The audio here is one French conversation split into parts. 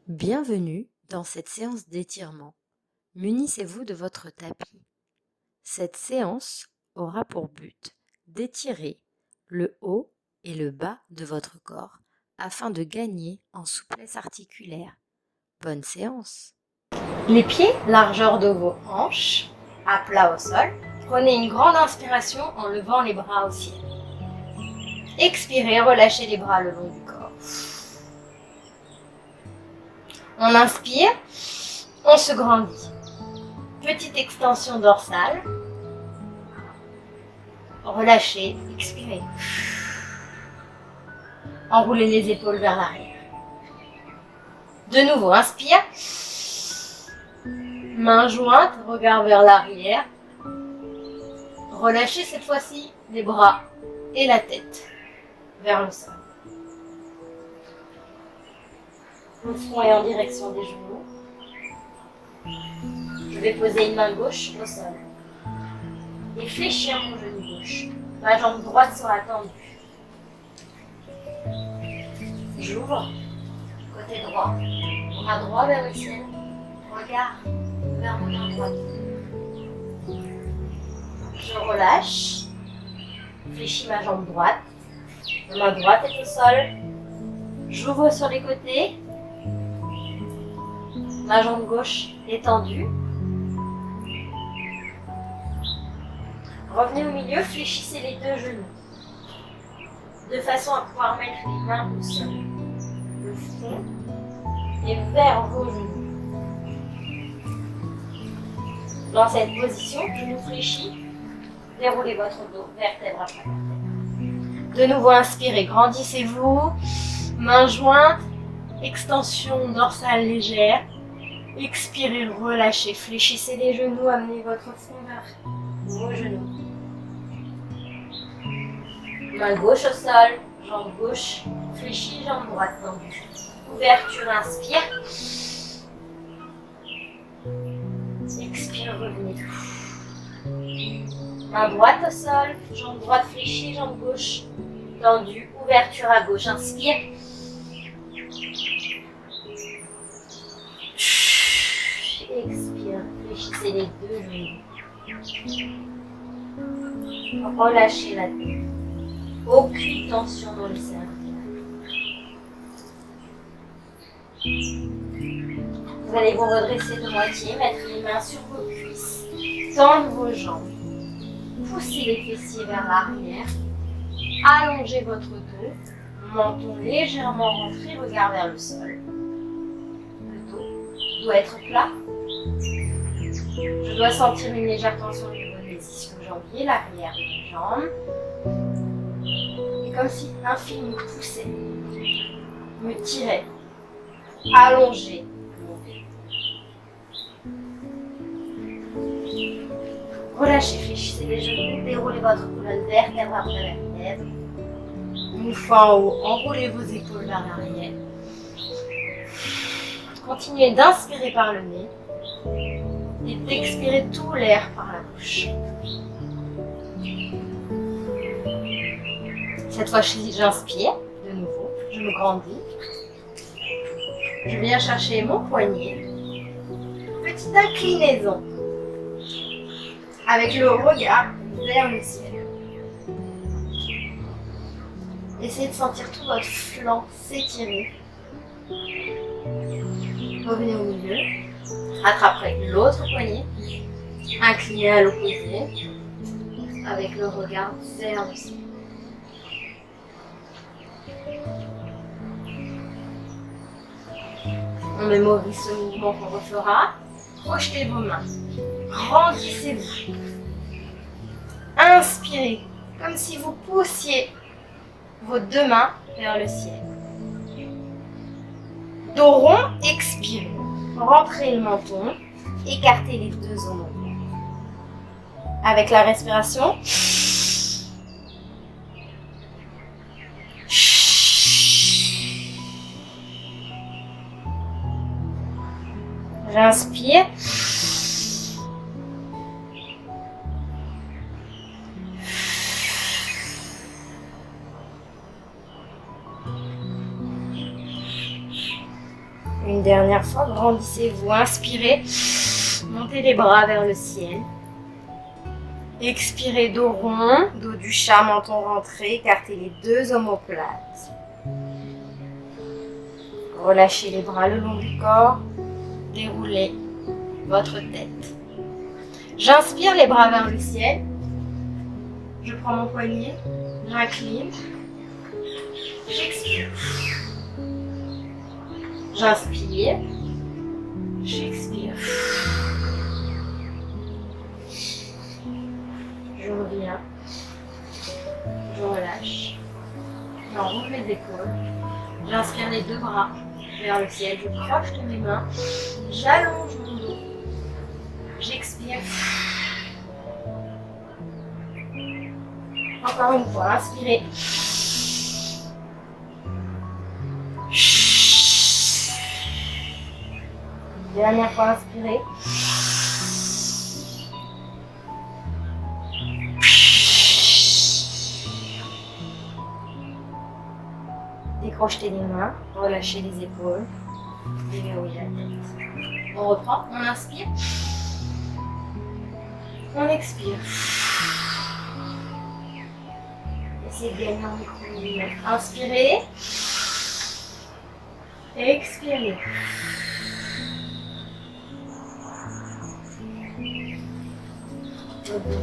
Bienvenue dans cette séance d'étirement. Munissez-vous de votre tapis. Cette séance aura pour but d'étirer le haut et le bas de votre corps afin de gagner en souplesse articulaire. Bonne séance! Les pieds, largeur de vos hanches, à plat au sol. Prenez une grande inspiration en levant les bras au ciel. Expirez, relâchez les bras le long du corps. On inspire, on se grandit. Petite extension dorsale. Relâchez, expirez. Enroulez les épaules vers l'arrière. De nouveau, inspire. Mains jointes, regard vers l'arrière. Relâchez cette fois-ci les bras et la tête vers le sol. Le front est en direction des genoux. Je vais poser une main gauche au sol et fléchir mon genou gauche. Ma jambe droite sera tendue. J'ouvre, côté droit, bras droit vers le ciel, regard vers mon main droite. Je relâche, fléchis ma jambe droite, ma main droite est au sol, j'ouvre sur les côtés, ma jambe gauche est tendue. Revenez au milieu, fléchissez les deux genoux, de façon à pouvoir mettre les mains au sol. Le front est vers vos genoux. Dans cette position, genou fléchi, déroulez votre dos, vertèbre après vertèbre. De nouveau, inspirez, grandissez-vous, mains jointes, extension dorsale légère. Expirez, relâchez, fléchissez les genoux, amenez votre front vers vos genoux. Main gauche au sol, jambe gauche fléchie, jambe droite tendue. Ouverture, inspire. Expire, revenez. Main droite au sol, jambe droite fléchie, jambe gauche tendue. Ouverture à gauche, inspire. Expire, fléchissez les deux genoux. Relâchez la tête. Aucune tension dans le cervical. Vous allez vous redresser de moitié, mettre les mains sur vos cuisses, tendre vos jambes, poussez les fessiers vers l'arrière, allongez votre dos, menton légèrement rentré, regard vers le sol. Le dos doit être plat. Je dois sentir une légère tension au niveau des ischio-jambiers, l'arrière des jambes. Comme si un fil me poussait, me tirait, allongeait. Relâchez, fléchissez les genoux, déroulez votre colonne vertèbre après vertèbre. Une fois en haut, enroulez vos épaules vers l'arrière. Continuez d'inspirer par le nez et d'expirer tout l'air par la bouche. Cette fois-ci, j'inspire de nouveau, je me grandis. Je viens chercher mon poignet. Petite inclinaison. Avec le regard vers le ciel. Essayez de sentir tout votre flanc s'étirer. Revenez au milieu. Rattraperez l'autre poignet. Inclinez à l'opposé. Avec le regard vers le ciel. On mémorise ce mouvement qu'on refera. Projetez vos mains. Grandissez-vous. Inspirez, comme si vous poussiez vos deux mains vers le ciel. Dos rond, expirez. Rentrez le menton. Écartez les deux omoplates. Avec la respiration, j'inspire. dernière fois, grandissez-vous. Inspirez, montez les bras vers le ciel. Expirez, dos rond, dos du chat, menton rentré, écartez les deux omoplates. Relâchez les bras le long du corps, déroulez votre tête. J'inspire, les bras vers le ciel. Je prends mon poignet, j'incline. J'expire. J'inspire. J'expire. Je reviens. Je relâche. J'enroule mes épaules. J'inspire les deux bras vers le ciel. Je croche de mes mains. J'allonge mon dos. J'expire. Encore une fois, inspirez. Dernière fois, inspirez. Décrochez les mains, relâchez les épaules, déverrouillez la tête. On reprend, on inspire, on expire. Essayez de gagner en micro-millimètres. Inspirez, expirez. Expirez,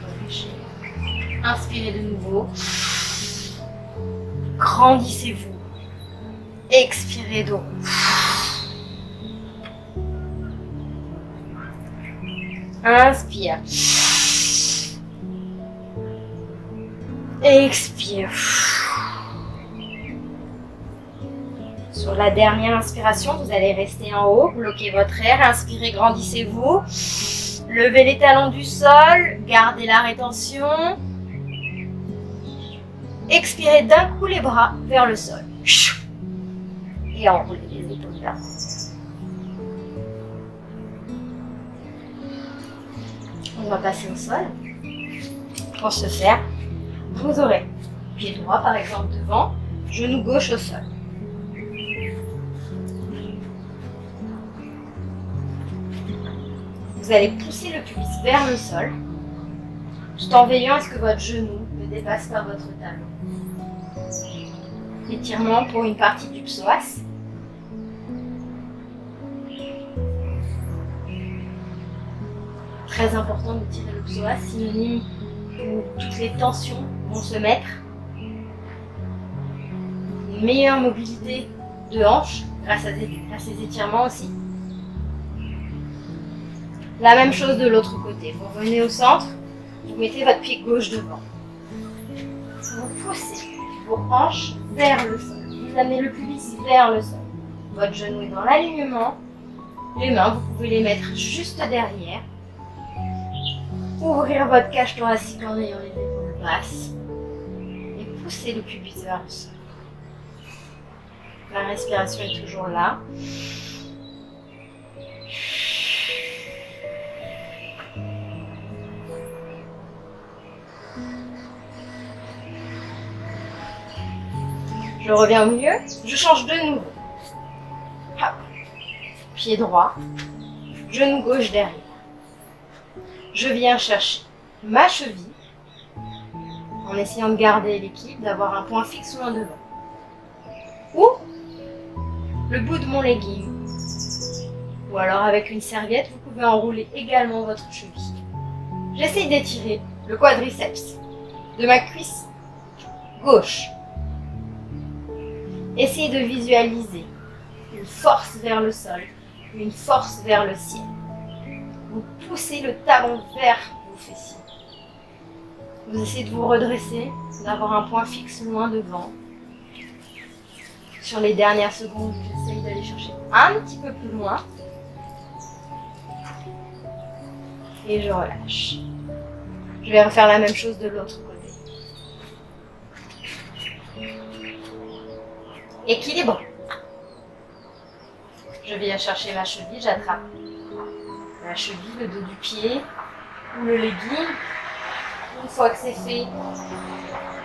relâchez. Inspirez de nouveau. Grandissez-vous. Expirez d'eau. Inspire. Expire. Sur la dernière inspiration, vous allez rester en haut, bloquez votre air, inspirez, grandissez-vous. Levez les talons du sol, gardez la rétention. Expirez d'un coup les bras vers le sol. Et enroulez les épaules vers vous. On va passer au sol. Pour ce faire, vous aurez pied droit par exemple devant, genou gauche au sol. Vous allez pousser le pubis vers le sol, tout en veillant à ce que votre genou ne dépasse pas votre talon. Étirement pour une partie du psoas. Très important de tirer le psoas, synonyme où toutes les tensions vont se mettre. Une meilleure mobilité de hanche grâce à ces étirements aussi. La même chose de l'autre côté. Vous revenez au centre, vous mettez votre pied gauche devant. Vous poussez vos hanches vers le sol. Vous amenez le pubis vers le sol. Votre genou est dans l'alignement. Les mains, vous pouvez les mettre juste derrière. Ouvrir votre cage thoracique en ayant les épaules basses. Et pousser le pubis vers le sol. La respiration est toujours là. Je reviens au milieu, je change de nouveau. Hop. Pied droit, genou gauche derrière. Je viens chercher ma cheville en essayant de garder l'équilibre, d'avoir un point fixe loin devant. Ou le bout de mon legging. Ou alors avec une serviette, vous pouvez enrouler également votre cheville. J'essaye d'étirer le quadriceps de ma cuisse gauche. Essayez de visualiser une force vers le sol, une force vers le ciel. Vous poussez le talon vers vos fessiers. Vous essayez de vous redresser, d'avoir un point fixe loin devant. Sur les dernières secondes, j'essaye d'aller chercher un petit peu plus loin. Et je relâche. Je vais refaire la même chose de l'autre côté. Équilibre. Je viens chercher ma cheville, j'attrape la cheville, le dos du pied ou le legging. Une fois que c'est fait,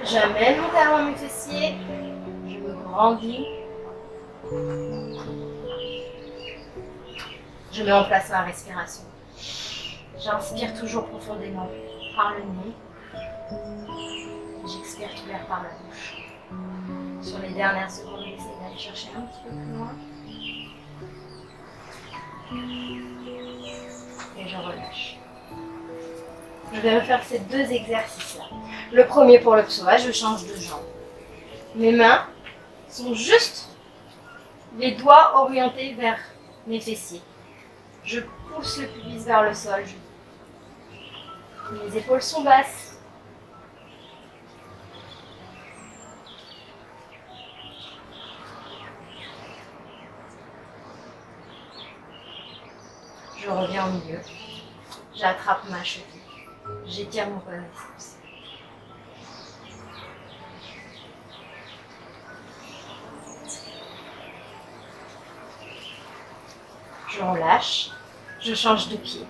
j'amène mon talon à mes fessiers, je me grandis Je mets en place ma respiration. J'inspire toujours profondément par le nez. J'expire tout l'air par la bouche. Sur les dernières secondes, j'essaie d'aller chercher un petit peu plus loin. Et je relâche. Je vais refaire ces deux exercices-là. Le premier pour le psoas, je change de jambe. Mes mains sont juste les doigts orientés vers mes fessiers. Je pousse le pubis vers le sol. Mes épaules sont basses. Je reviens au milieu. J'attrape ma cheville. J'étire mon quadriceps. Je relâche. Je change de pied.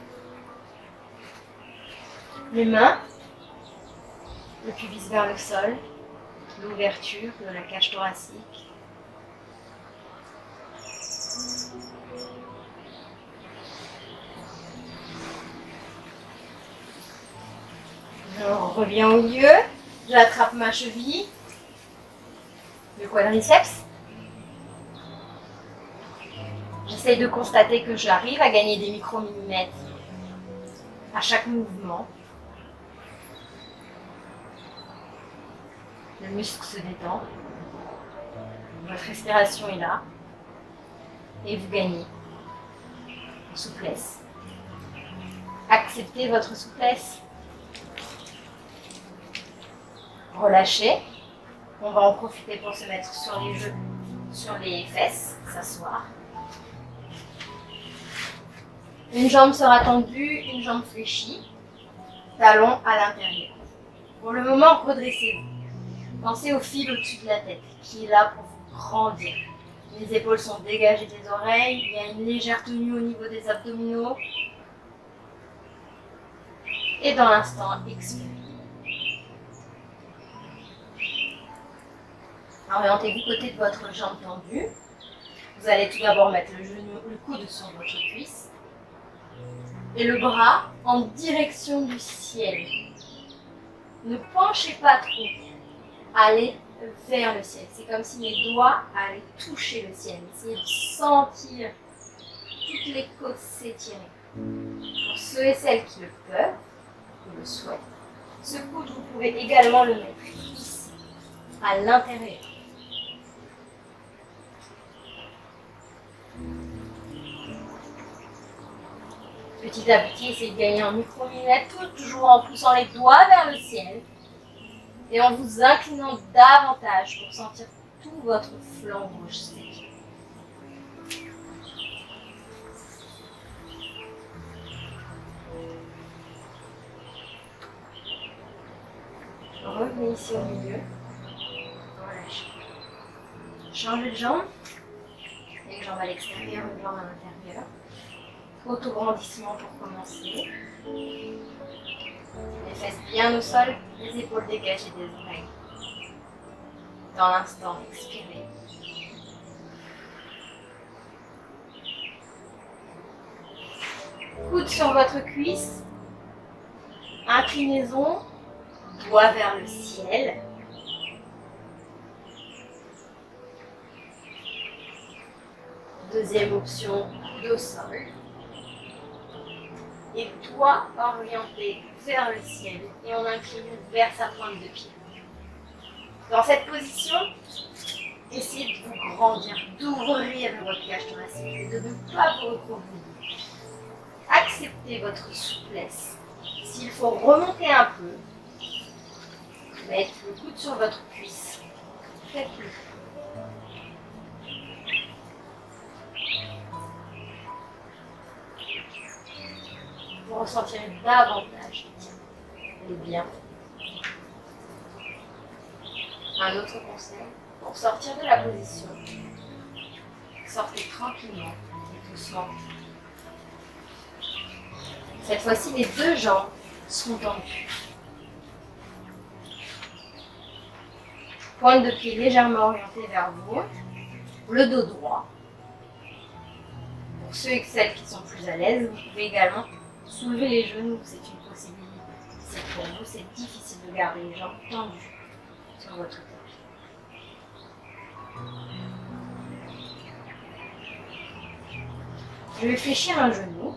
Les mains, le pubis vers le sol, l'ouverture de la cage thoracique. Je reviens au milieu, j'attrape ma cheville, le quadriceps. J'essaye de constater que j'arrive à gagner des micromillimètres à chaque mouvement. Le muscle se détend. Votre respiration est là. Et vous gagnez en souplesse. Acceptez votre souplesse. Relâchez. On va en profiter pour se mettre sur les genoux, sur les fesses, s'asseoir. Une jambe sera tendue, une jambe fléchie. Talons à l'intérieur. Pour le moment, redressez-vous. Pensez au fil au-dessus de la tête, qui est là pour vous grandir. Les épaules sont dégagées des oreilles, il y a une légère tenue au niveau des abdominaux. Et dans l'instant, expirez. Orientez-vous côté de votre jambe tendue. Vous allez tout d'abord mettre le coude sur votre cuisse et le bras en direction du ciel. Ne penchez pas trop. Allez vers le ciel. C'est comme si les doigts allaient toucher le ciel. Essayez de sentir toutes les côtes s'étirer. Pour ceux et celles qui le peuvent, qui le souhaitent, ce coude, vous pouvez également le mettre ici, à l'intérieur. Petit à petit, essayez de gagner en micromillimètres, toujours en poussant les doigts vers le ciel et en vous inclinant davantage pour sentir tout votre flanc gauche s'étirer. Revenez ici au milieu. Relâchez. Changez de jambe. Une jambe à l'extérieur, une jambe à l'intérieur. Autograndissement pour commencer. Les fesses bien au sol, les épaules dégagées des oreilles. Dans l'instant, expirez. Coude sur votre cuisse. Inclinaison. Doigt vers le ciel. Deuxième option, dos sol. Et doigt orienté vers le ciel. Et on incline vers sa pointe de pied. Dans cette position, essayez de vous grandir, d'ouvrir votre cage thoracique et de ne pas vous recroqueviller. Acceptez votre souplesse. S'il faut remonter un peu, mettez le coude sur votre cuisse. Faites-le. Vous ressentirez davantage. Et bien. Un autre conseil, pour sortir de la position, sortez tranquillement et doucement. Cette fois-ci, les deux jambes sont tendues. Pointe de pied légèrement orientée vers vous. le dos droit. Pour ceux et celles qui sont plus à l'aise, vous pouvez également soulever les genoux, c'est une possibilité. C'est pour vous, c'est difficile de garder les jambes tendues sur votre tapis. Je vais fléchir un genou,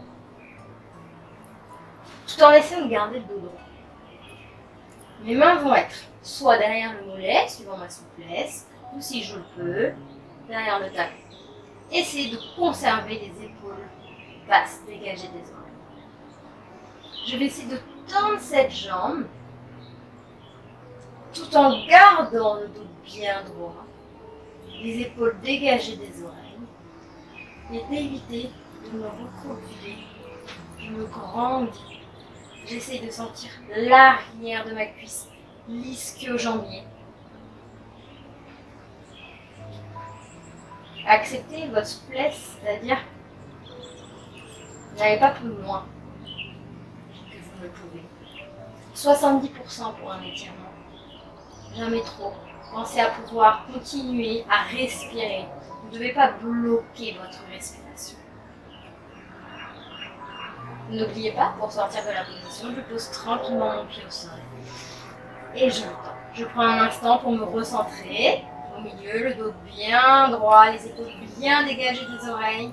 tout en laissant de garder le dos droit. Mes mains vont être soit derrière le mollet, suivant ma souplesse, ou si je le peux, derrière le tapis. Essayez de conserver les épaules basses, dégagées des oreilles. Je vais essayer de tendre cette jambe, tout en gardant le dos bien droit, les épaules dégagées des oreilles, et d'éviter de me recroqueviller. Je me grandis. J'essaie de sentir l'arrière de ma cuisse lisse qu'au jambier. Acceptez votre souplesse, c'est-à-dire n'allez pas plus loin que vous ne pouvez. 70% pour un étirement. Jamais trop. Pensez à pouvoir continuer à respirer. Vous ne devez pas bloquer votre respiration. N'oubliez pas, pour sortir de la position, je pose tranquillement mon pied au sol. Et je le tends. Je prends un instant pour me recentrer. Au milieu, le dos bien droit, les épaules bien dégagées des oreilles.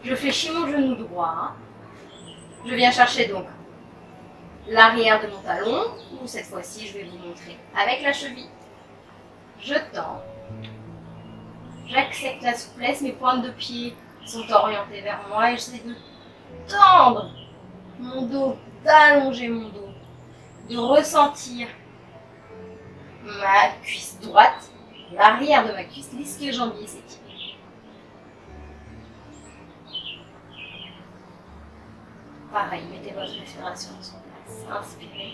Je fléchis mon genou droit. Je viens chercher donc l'arrière de mon talon, ou cette fois-ci, je vais vous montrer avec la cheville. Je tends. J'accepte la souplesse, mes pointes de pied sont orientées vers moi et j'essaie de tendre mon dos, d'allonger mon dos, de ressentir ma cuisse droite, l'arrière de ma cuisse, l'ischio-jambier s'étire. Pareil, mettez votre respiration en son place. Inspirez.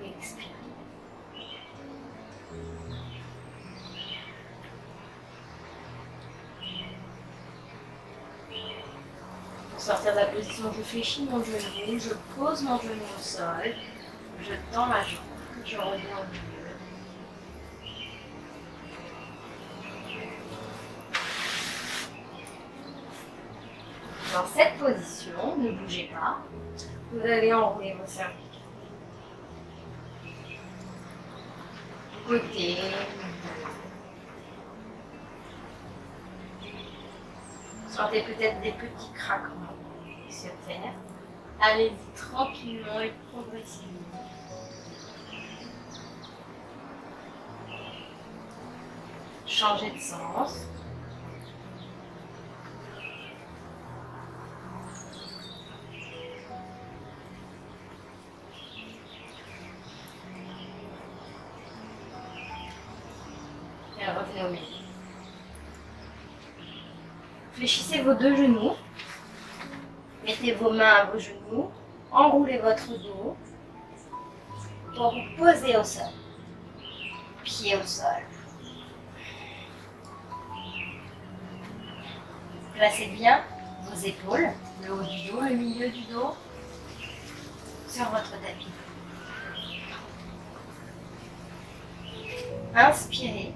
Expirez. Pour sortir de la position, je fléchis mon genou, je pose mon genou au sol, je tends ma jambe, je reviens au milieu. Dans cette position, ne bougez pas, vous allez enrouler vos cervicales. Côté. Sentez peut-être des petits craquements sur terre. Allez-y tranquillement et progressivement. Changez de sens. Et revenez au milieu. Fléchissez vos deux genoux. Mettez vos mains à vos genoux. Enroulez votre dos pour vous poser au sol. Pied au sol. Placez bien vos épaules, le haut du dos, le milieu du dos, sur votre tapis. Inspirez.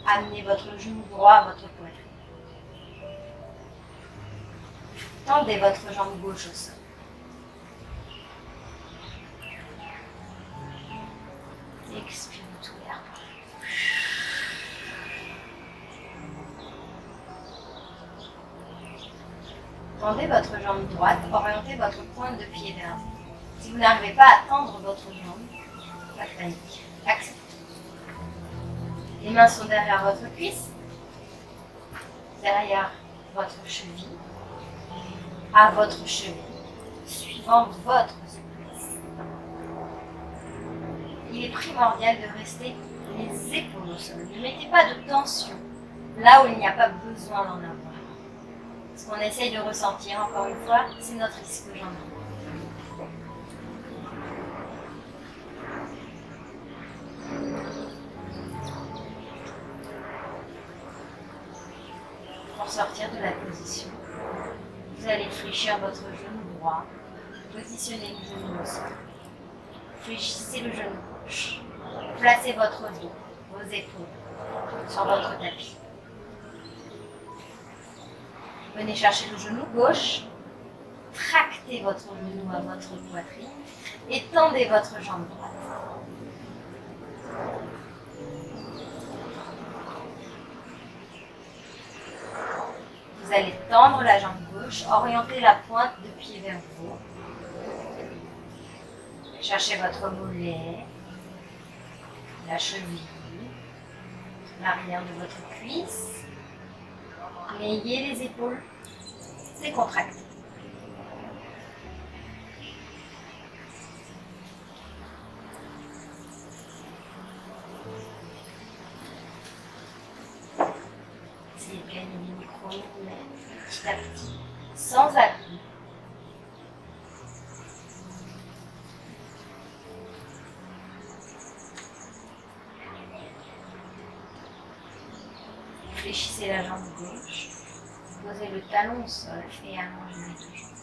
Amenez votre genou droit à votre poitrine. Tendez votre jambe gauche au sol. Expirez tout l'air. Tendez votre jambe droite, orientez votre pointe de pied vers vous. Si vous n'arrivez pas à tendre votre jambe, pas de panique. Acceptez. Les mains sont derrière votre cuisse, derrière votre cheville, à votre cheville, suivant votre souplesse. Il est primordial de rester les épaules au sol. Ne mettez pas de tension là où il n'y a pas besoin d'en avoir. Ce qu'on essaye de ressentir, encore une fois, c'est notre ischio-jambier. Pour sortir de la position, vous allez fléchir votre genou droit, positionnez le genou au sol. Fléchissez le genou. gauche. Placez votre dos, vos épaules sur votre tapis. Venez chercher le genou gauche. Tractez votre genou à votre poitrine et tendez votre jambe droite. Vous allez tendre la jambe gauche, orienter la pointe de pied vers vous. Cherchez votre mollet, la cheville, l'arrière de votre cuisse. Ayez les épaules décontractées. Essayez de gagner les micro-millimètres petit à petit, sans appui. Fléchissez la jambe gauche, posez le talon au sol et allongez les deux jambes.